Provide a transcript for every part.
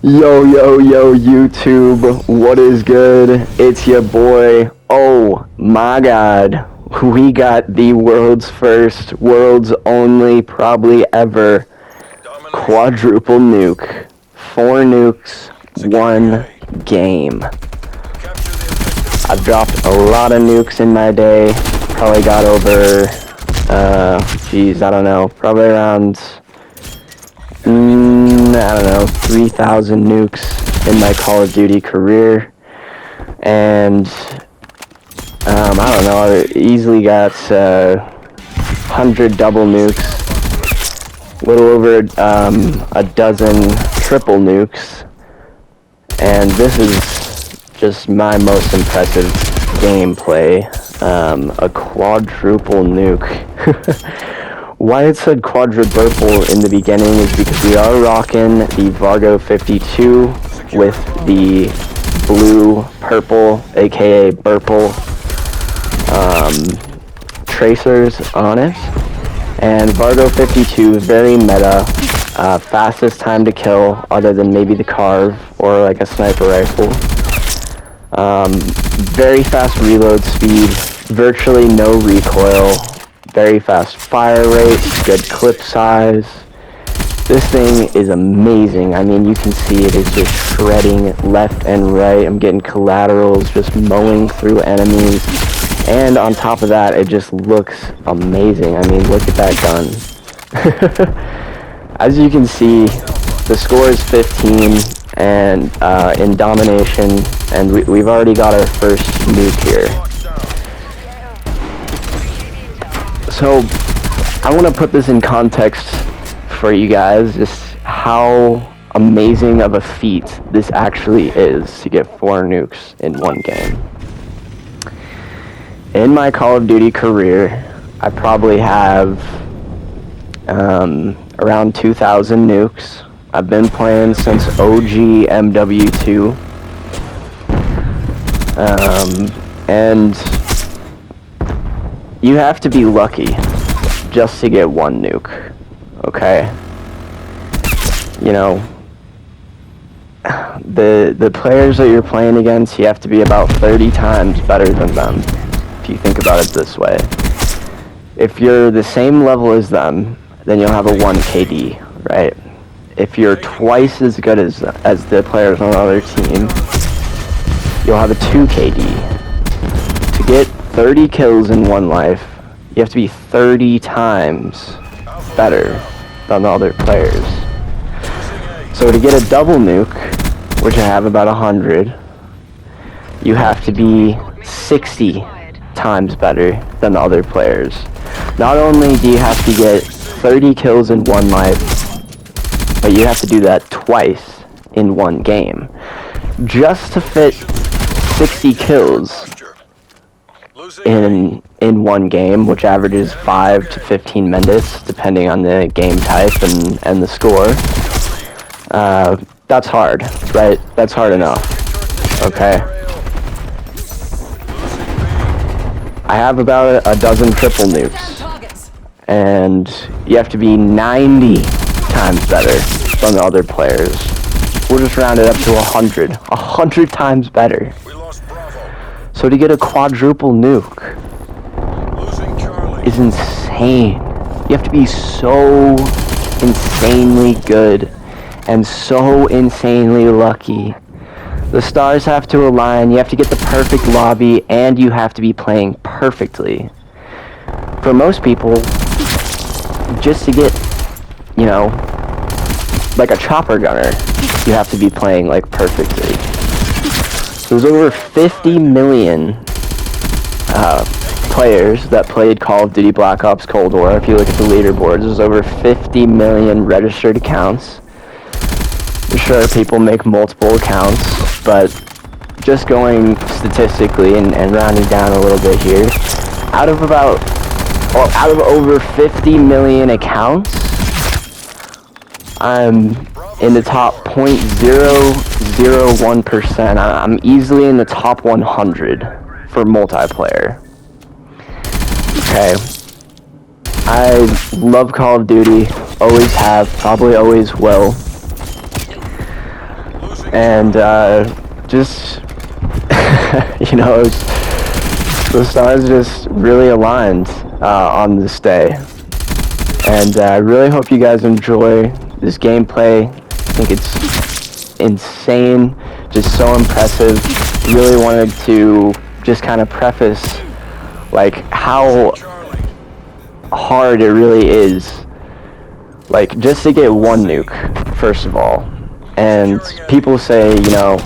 Yo, YouTube, what is good? It's your boy. Oh my god, we got the world's first, world's only, probably ever, quadruple nuke. 4 nukes, 1 game. I've dropped a lot of nukes in my day, probably got over, I don't know, probably around, 3,000 nukes in my Call of Duty career, and, I don't know, I easily got, 100 double nukes, a little over, a dozen triple nukes, and this is just my most impressive gameplay, a quadruple nuke. Why it said quadruple in the beginning is because we are rocking the Vargo 52 with the blue, purple, aka Burple, tracers on it. And Vargo 52 is very meta, fastest time to kill other than maybe the Carve or like a sniper rifle. Very fast reload speed, virtually no recoil. Very fast fire rate, good clip size. This thing is amazing. I mean, you can see it is just shredding left and right. I'm getting collaterals, just mowing through enemies. And on top of that, it just looks amazing. I mean, look at that gun. As you can see, the score is 15 and in domination, and we've already got our first nuke here. So, I want to put this in context for you guys, just how amazing of a feat this actually is to get 4 nukes in one game. In my Call of Duty career, I probably have around 2,000 nukes. I've been playing since OG MW2. And you have to be lucky just to get 1 nuke, okay? You know, the players that you're playing against, you have to be about 30 times better than them, if you think about it this way. If you're the same level as them, then you'll have a 1 KD, right? If you're twice as good as the players on the other team, you'll have a 2 KD. To get 30 kills in one life, you have to be 30 times better than the other players. So to get a double nuke, which I have about 100, you have to be 60 times better than the other players. Not only do you have to get 30 kills in one life, but you have to do that twice in one game. Just to fit 60 kills in one game, which averages 5 to 15 minutes, depending on the game type and the score. That's hard, right? That's hard enough, okay? I have about a dozen triple nukes, and you have to be 90 times better than the other players. We'll just round it up to 100 times better. So to get a quadruple nuke is insane. You have to be so insanely good and so insanely lucky. The stars have to align, you have to get the perfect lobby, and you have to be playing perfectly. For most people, just to get, you know, like a chopper gunner, you have to be playing like perfectly. There's over 50 million players that played Call of Duty Black Ops Cold War. If you look at the leaderboards, there's over 50 million registered accounts. I'm sure people make multiple accounts, but just going statistically and rounding down a little bit here, out of over 50 million accounts, I'm in the top 0.001%. I'm easily in the top 100 for multiplayer. Okay. I love Call of Duty, always have, probably always will. And just you know, the stars just really aligned on this day. And I really hope you guys enjoy this gameplay. I think it's insane, just so impressive. Really wanted to just kind of preface like how hard it really is, like just to get one nuke, first of all. And people say, you know,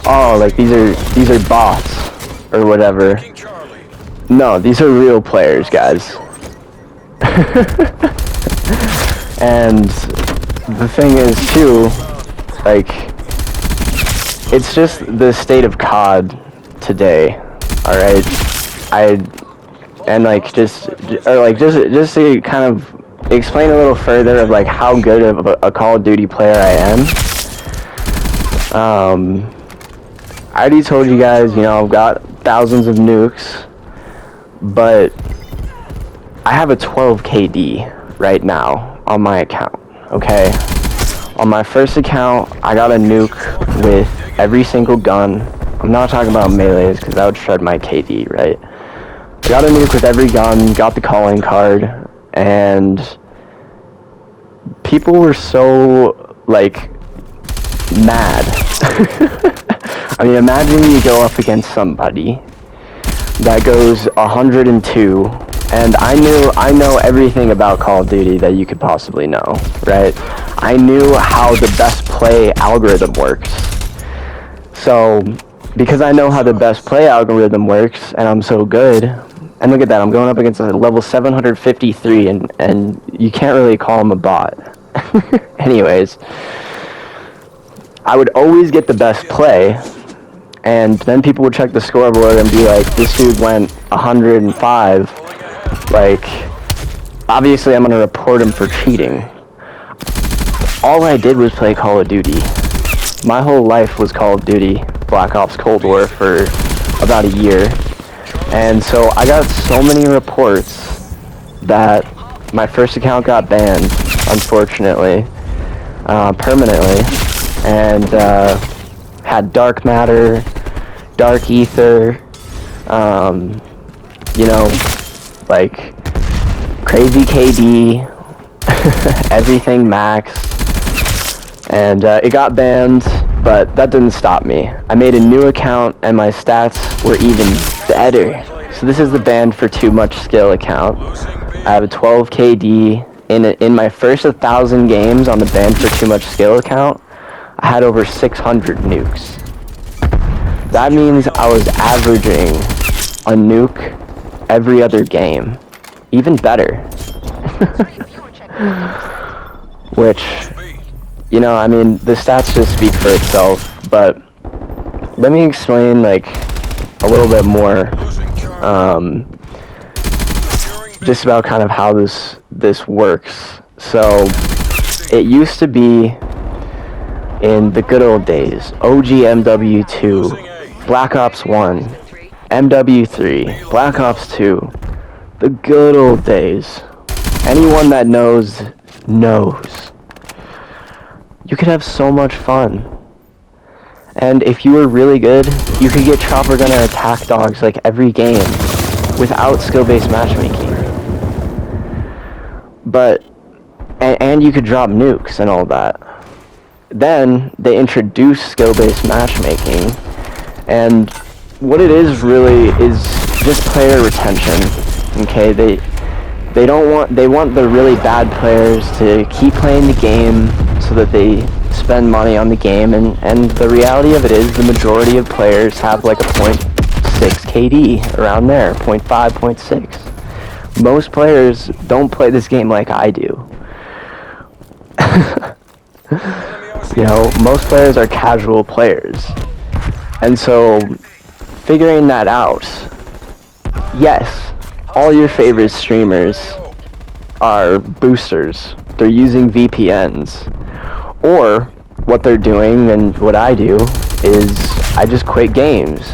oh, like these are bots or whatever. No, these are real players, guys. And the thing is too, like, it's just the state of COD today. All right, just to kind of explain a little further of like how good of a Call of Duty player I am. I already told you guys, you know, I've got thousands of nukes, but I have a 12 KD right now on my account. Okay, on my first account, I got a nuke with every single gun. I'm not talking about melees because that would shred my KD, right? I got a nuke with every gun, got the calling card, and people were so, like, mad. I mean, imagine you go up against somebody that goes 102, and I know everything about Call of Duty that you could possibly know, right? I knew how the best play algorithm works. So, because I know how the best play algorithm works, and I'm so good, and look at that, I'm going up against a level 753, and you can't really call him a bot. Anyways, I would always get the best play, and then people would check the scoreboard and be like, this dude went 105, like, obviously I'm going to report him for cheating. All I did was play Call of Duty. My whole life was Call of Duty, Black Ops Cold War for about a year. And so I got so many reports that my first account got banned, unfortunately, permanently, and had dark matter, dark ether, you know, like crazy KD, everything maxed, and it got banned, but that didn't stop me. I made a new account and my stats were even better. So this is the banned for too much skill account. I have a 12 KD. In my first 1,000 games on the banned for too much skill account, I had over 600 nukes. That means I was averaging a nuke every other game. Even better. Which, you know, I mean, the stats just speak for itself, but let me explain, like, a little bit more, just about kind of how this works. So, it used to be in the good old days, OG MW2, Black Ops 1, MW3, Black Ops 2, the good old days. Anyone that knows. You could have so much fun. And if you were really good, you could get chopper gunner attack dogs like every game without skill-based matchmaking. But, and you could drop nukes and all that. Then they introduced skill-based matchmaking, and what it is really is just player retention. Okay, they want the really bad players to keep playing the game so that they spend money on the game, and the reality of it is the majority of players have like a 0.6 KD around there, 0.5, 0.6. Most players don't play this game like I do. You know, most players are casual players. And so, figuring that out, yes, all your favorite streamers are boosters. They're using VPNs. Or, what they're doing, and what I do, is I just quit games.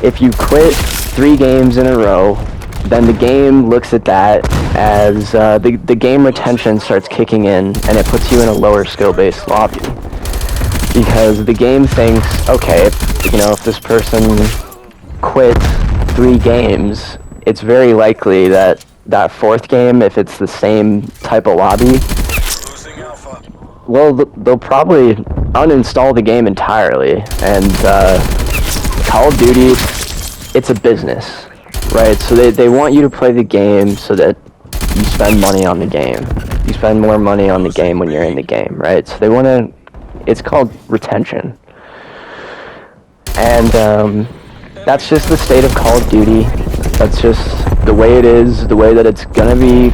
If you quit 3 games in a row, then the game looks at that as the game retention starts kicking in, and it puts you in a lower skill-based lobby. Because the game thinks, okay, if this person quit 3 games, it's very likely that that 4th game, if it's the same type of lobby, well, they'll probably uninstall the game entirely. And Call of Duty, it's a business, right? So they want you to play the game so that you spend money on the game. You spend more money on the game when you're in the game, right? So they want to, it's called retention. And that's just the state of Call of Duty. That's just the way it is, the way that it's gonna be,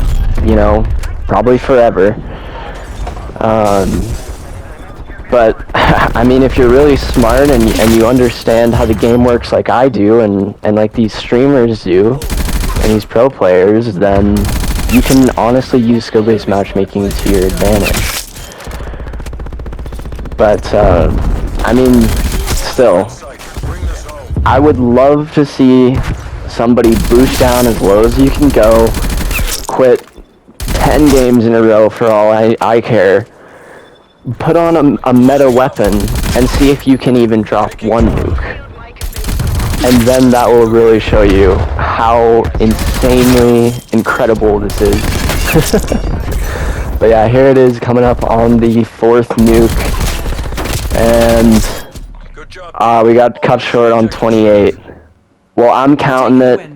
probably forever. But I mean, if you're really smart and you understand how the game works like I do and like these streamers do and these pro players, then you can honestly use skill-based matchmaking to your advantage. But I mean, still, I would love to see somebody boost down as low as you can go, quit 10 games in a row for all I care, put on a meta weapon, and see if you can even drop 1 nuke. And then that will really show you how insanely incredible this is. But yeah, here it is coming up on the 4th nuke. And we got cut short on 28. Well, I'm counting it,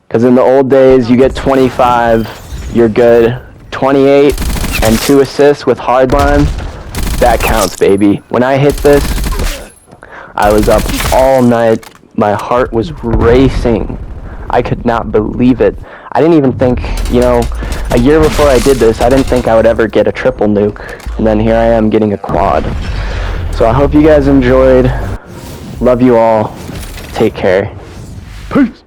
because in the old days, you get 25, you're good. 28 and 2 assists with hardline, that counts, baby. When I hit this, I was up all night. My heart was racing. I could not believe it. I didn't even think, a year before I did this, I didn't think I would ever get a triple nuke. And then here I am getting a quad. So I hope you guys enjoyed. Love you all. Take care. Peace.